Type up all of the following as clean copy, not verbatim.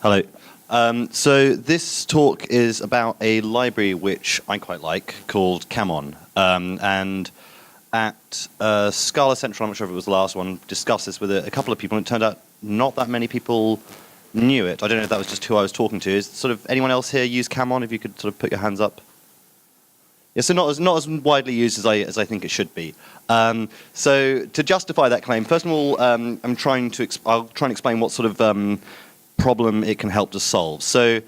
Hello. So this talk is about a library which I quite like called Kamon. And at Scala Central, I'm not sure if it was the last one, discussed this with a couple of people, and it turned out not that many people knew it. I don't know if that was just who I was talking to. Is sort of anyone else here use Kamon? If you could sort of put your hands up. Yeah, so not as widely used as I think it should be. So to justify that claim, first of all, I'll try and explain what sort of problem it can help to solve. So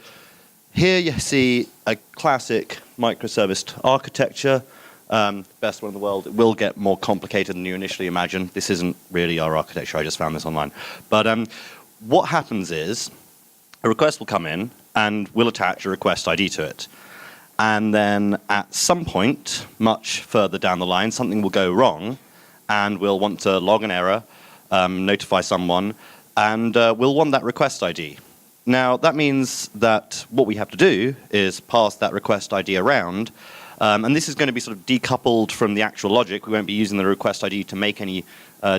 here you see a classic microservice architecture, best one in the world. It will get more complicated than you initially imagined. This isn't really our architecture. I just found this online. But what happens is a request will come in and we'll attach a request ID to it. And then at some point, much further down the line, something will go wrong, and we'll want to log an error, notify someone, and we'll want that request ID. Now, that means that what we have to do is pass that request ID around, and this is going to be sort of decoupled from the actual logic. We won't be using the request ID to make any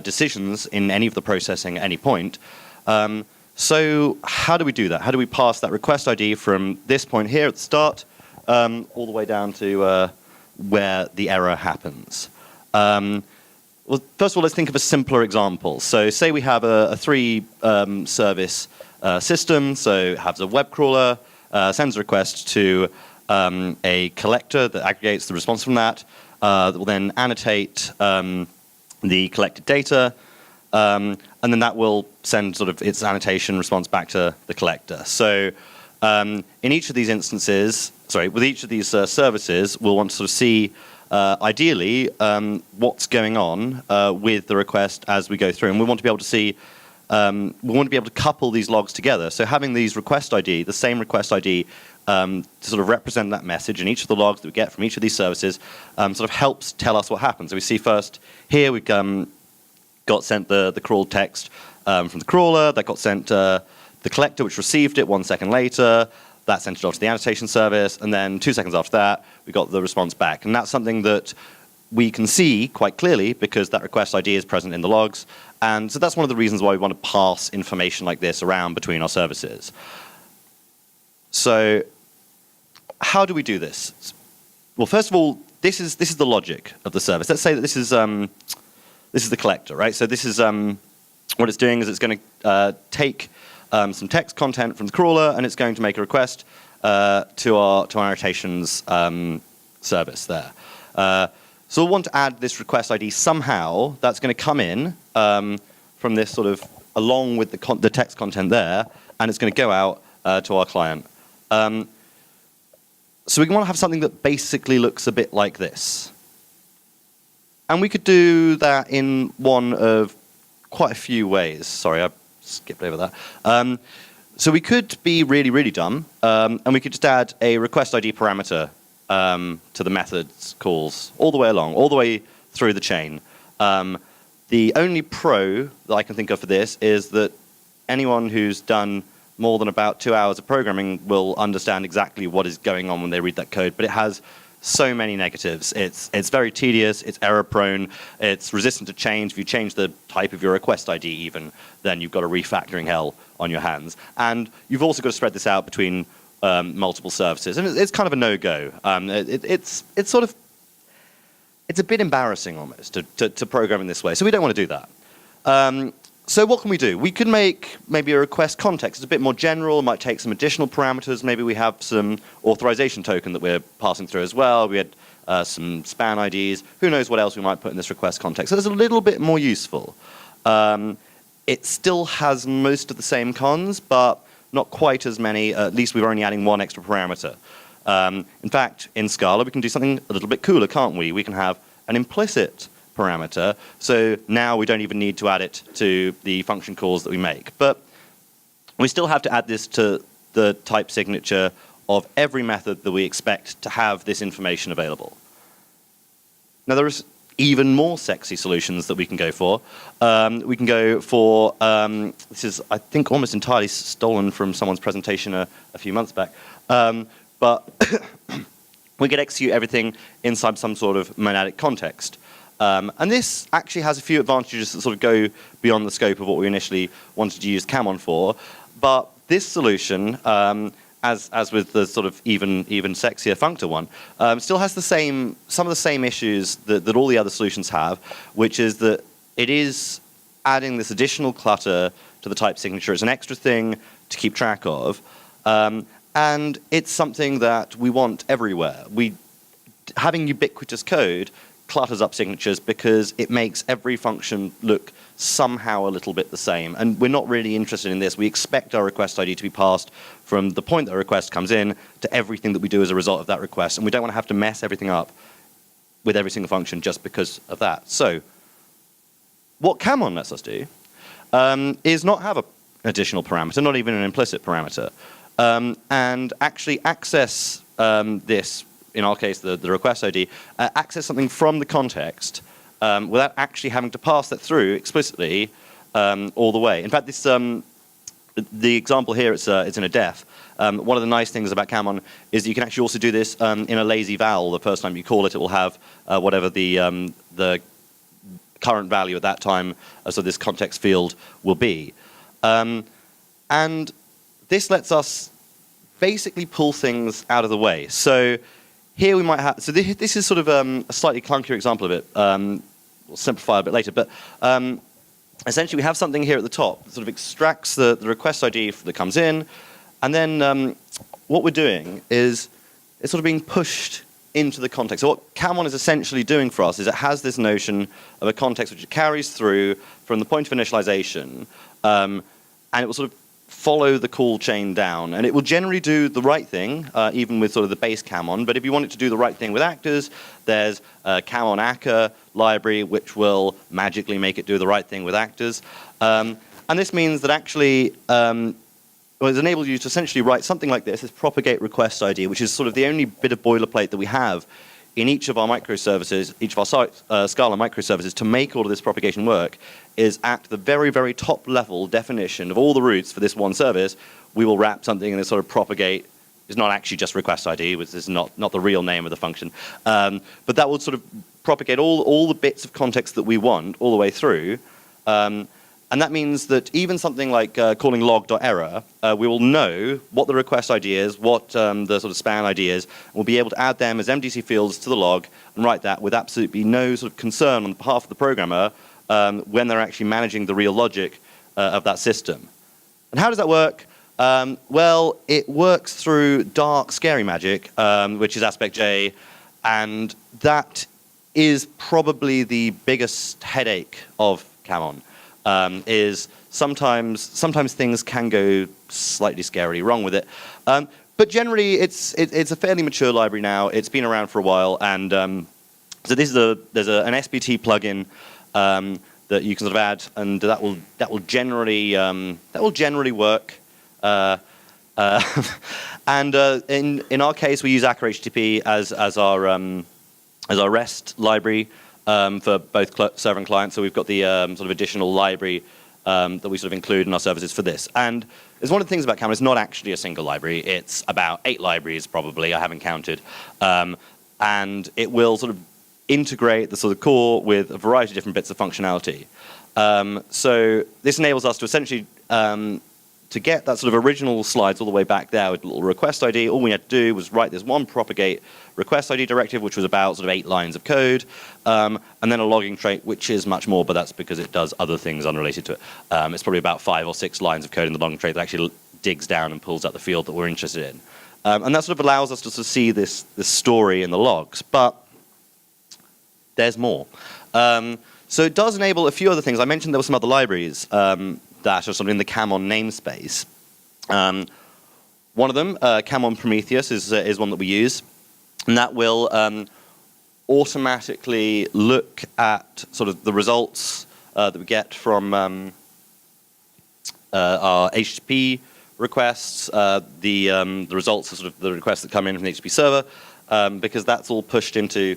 decisions in any of the processing at any point. So how do we do that? How do we pass that request ID from this point here at the start all the way down to where the error happens? Well, first of all, let's think of a simpler example. So say we have a three-service system. So it has a web crawler, sends a request to a collector that aggregates the response from that will then annotate the collected data, and then that will send sort of its annotation response back to the collector. So in each of these instances, with each of these services, we'll want to sort of see, ideally, what's going on with the request as we go through. And we want to be able to see, we want to be able to couple these logs together. So having these request ID, the same request ID, to sort of represent that message in each of the logs that we get from each of these services, sort of helps tell us what happens. So we see first, here we've got sent the crawled text from the crawler, that got sent the collector, which received it 1 second later. That sent it off to the annotation service, and then 2 seconds after that, we got the response back. And that's something that we can see quite clearly because that request ID is present in the logs. And so that's one of the reasons why we want to pass information like this around between our services. So how do we do this? Well, first of all, this is the logic of the service. Let's say that this is the collector, right? So this is what it's doing is it's going to take some text content from the crawler, and it's going to make a request to our annotations service there. So we'll want to add this request ID somehow. That's going to come in from this sort of along with the text content there, and it's going to go out to our client. So we want to have something that basically looks a bit like this. And we could do that in one of quite a few ways. Sorry, I skipped over that. So we could be really, really dumb, and we could just add a request ID parameter to the methods calls all the way along, all the way through the chain. The only pro that I can think of for this is that anyone who's done more than about 2 hours of programming will understand exactly what is going on when they read that code, but it has so many negatives. It's very tedious, it's error prone, it's resistant to change. If you change the type of your request ID even, then you've got a refactoring hell on your hands. And you've also got to spread this out between multiple services. And it's kind of a no-go. It's a bit embarrassing almost to program in this way. So we don't want to do that. So what can we do? We could make maybe a request context. It's a bit more general. It might take some additional parameters. Maybe we have some authorization token that we're passing through as well. We had some span IDs. Who knows what else we might put in this request context. So it's a little bit more useful. It still has most of the same cons, but not quite as many. At least we're only adding one extra parameter. In fact, in Scala, we can do something a little bit cooler, can't we? We can have an implicit parameter, so now we don't even need to add it to the function calls that we make. But we still have to add this to the type signature of every method that we expect to have this information available. Now there's even more sexy solutions that we can go for. We can go for, this is I think almost entirely stolen from someone's presentation a few months back, but we could execute everything inside some sort of monadic context. And this actually has a few advantages that sort of go beyond the scope of what we initially wanted to use Kamon for. But this solution, as with the sort of even sexier functor one, still has some of the same issues that all the other solutions have, which is that it is adding this additional clutter to the type signature. It's an extra thing to keep track of, and it's something that we want everywhere. Having ubiquitous code clutters up signatures because it makes every function look somehow a little bit the same. And we're not really interested in this. We expect our request ID to be passed from the point that a request comes in to everything that we do as a result of that request. And we don't want to have to mess everything up with every single function just because of that. So what Kamon lets us do is not have an additional parameter, not even an implicit parameter, and actually access this, in our case, the request ID, access something from the context without actually having to pass that through explicitly all the way. In fact, this the example here, it's in a def. One of the nice things about Kamon is that you can actually also do this in a lazy val. The first time you call it, it will have whatever the current value at that time, so this context field will be. And this lets us basically pull things out of the way. So here we might have, so this is sort of a slightly clunkier example of it. We'll simplify a bit later, but essentially we have something here at the top that sort of extracts the request ID that comes in, and then what we're doing is it's sort of being pushed into the context. So what Kamon is essentially doing for us is it has this notion of a context which it carries through from the point of initialization, and it will sort of follow the call chain down, and it will generally do the right thing, even with sort of the base Kamon. But if you want it to do the right thing with actors, there's a Kamon Akka library which will magically make it do the right thing with actors. And this means that actually well, it enables you to essentially write something like this propagate request ID, which is sort of the only bit of boilerplate that we have in each of our microservices, each of our Scala microservices, to make all of this propagation work, is at the very, very top level definition of all the routes for this one service, we will wrap something in this sort of propagate. It's not actually just request ID, which is not the real name of the function. But that will sort of propagate all the bits of context that we want all the way through. And that means that even something like calling log.error, we will know what the request ID is, what the sort of span ID is, and we'll be able to add them as MDC fields to the log and write that with absolutely no sort of concern on behalf of the programmer when they're actually managing the real logic of that system. And how does that work? Well, it works through dark, scary magic, which is aspect J, and that is probably the biggest headache of Kamon. Is sometimes things can go slightly scarily wrong with it, but generally it's a fairly mature library now. It's been around for a while, and so there's an SBT plugin that you can sort of add, and that will generally work. And in our case, we use Akka HTTP as our REST library. For both server and client, so we've got the sort of additional library that we sort of include in our services for this. And it's one of the things about Kamon, it's not actually a single library. It's about 8 libraries probably, I haven't counted. And it will sort of integrate the sort of core with a variety of different bits of functionality. So this enables us to essentially to get that sort of original slides all the way back there with a little request ID. All we had to do was write this one propagate request ID directive, which was about sort of 8 lines of code, and then a logging trait, which is much more, but that's because it does other things unrelated to it. It's probably about 5 or 6 lines of code in the logging trait that actually digs down and pulls out the field that we're interested in. And that sort of allows us to sort of see this story in the logs, but there's more. So it does enable a few other things. I mentioned there were some other libraries that are sort of in the Kamon namespace. One of them, Kamon Prometheus, is one that we use, and that will automatically look at sort of the results that we get from our HTTP requests, the results of sort of the requests that come in from the HTTP server, because that's all pushed into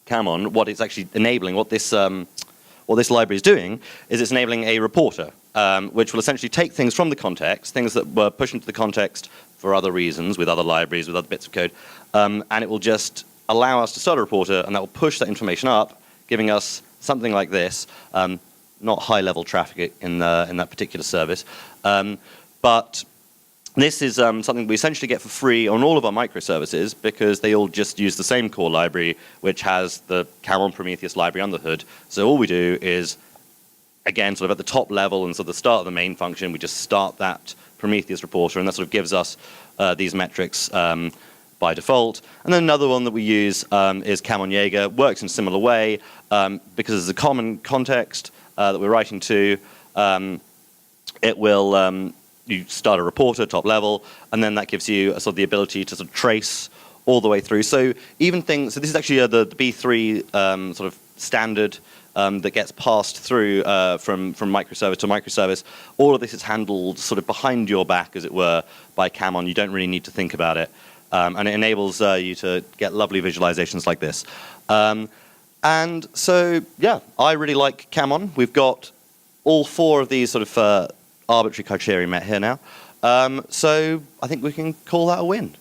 Kamon. What it's actually enabling, what this library is doing, is it's enabling a reporter, which will essentially take things from the context, things that were pushed into the context for other reasons, with other libraries, with other bits of code, and it will just allow us to start a reporter, and that will push that information up, giving us something like this, not high-level traffic in that particular service, but But this is something we essentially get for free on all of our microservices because they all just use the same core library, which has the Kamon Prometheus library under the hood. So all we do is, again, sort of at the top level and sort of the start of the main function, we just start that Prometheus reporter, and that sort of gives us these metrics by default. And then another one that we use is Kamon Jaeger. Works in a similar way because there's a common context that we're writing to. It will you start a reporter top level, and then that gives you sort of the ability to sort of trace all the way through. So even things. So this is actually the B3 sort of standard that gets passed through from microservice to microservice. All of this is handled sort of behind your back, as it were, by Kamon. You don't really need to think about it. And it enables you to get lovely visualizations like this. And so, yeah, I really like Kamon. We've got all 4 of these sort of arbitrary criteria met here now. So I think we can call that a win.